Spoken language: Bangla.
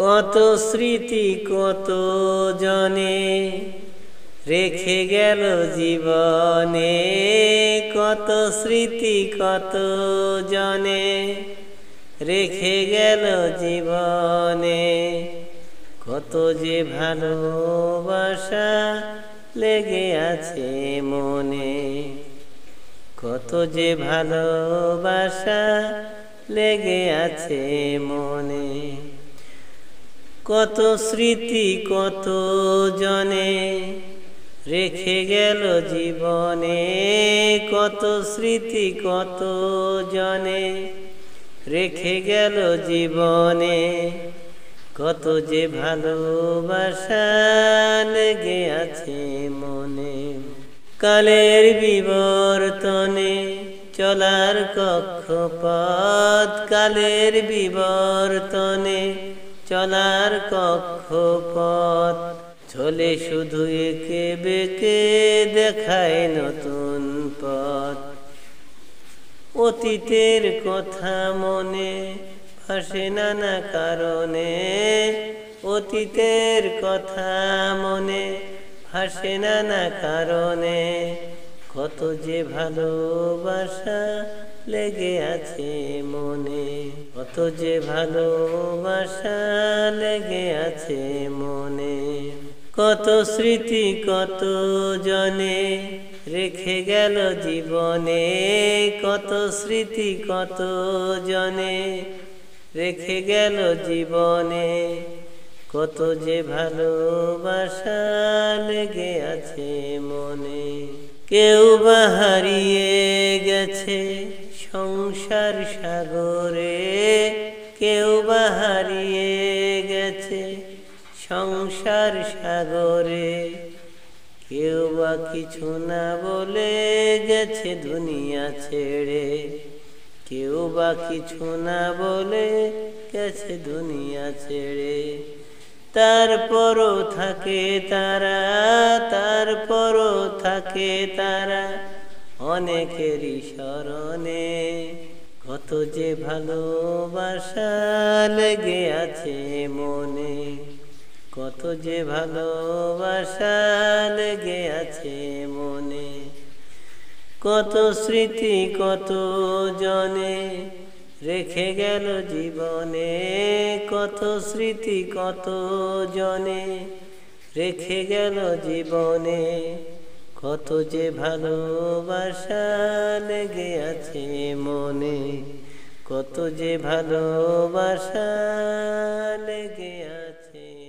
কত স্মৃতি কত জনে রেখে গেল জীবনে, কত স্মৃতি কত জনে রেখে গেল জীবনে। কত যে ভালোবাসা লেগে আছে মনে, কত যে ভালোবাসা লেগে আছে মনে। কত স্মৃতি কত জনে রেখে গেল জীবনে, কত স্মৃতি কত জনে রেখে গেল জীবনে। কত যে ভালোবাসা লেগে আছে মনে। কালের বিবর্তনে চলার কক্ষপথ, কালের বিবর্তনে চলার কক্ষপথ চলে শুধু একে বেঁকে দেখায় নতুন পথ। অতীতের কথা মনে ভাসে নানা কারণে, অতীতের কথা মনে ভাসে নানা কারণে। কত যে ভালোবাসা লেগে আছে মনে, কত যে ভালোবাসা লেগে আছে মনে। কত স্মৃতি কত জনে রেখে গেল জীবনে, কত স্মৃতি কত জনে রেখে গেল জীবনে। কত যে ভালোবাসা লেগে আছে মনে। কেউ বা হারিয়ে গেছে সংসার সাগরে, কেউ বা হারিয়ে গেছে সংসার সাগরে। কেউ বা কিছু না বলে গেছে দুনিয়া ছেড়ে, কেউ বা কিছু না বলে গেছে দুনিয়া ছেড়ে। তারপরও থাকে তারা, তারপরও থাকে তারা অনেকেরই স্মরণে। কত যে ভালোবাসা লেগে আছে মনে, কত যে ভালোবাসা লেগে আছে মনে। কত স্মৃতি কত জনে রেখে গেল জীবনে, কত স্মৃতি কত জনে রেখে গেল জীবনে। কত যে ভালোবাসা লেগে আছে মনে, কত যে ভালোবাসা লেগে আছে।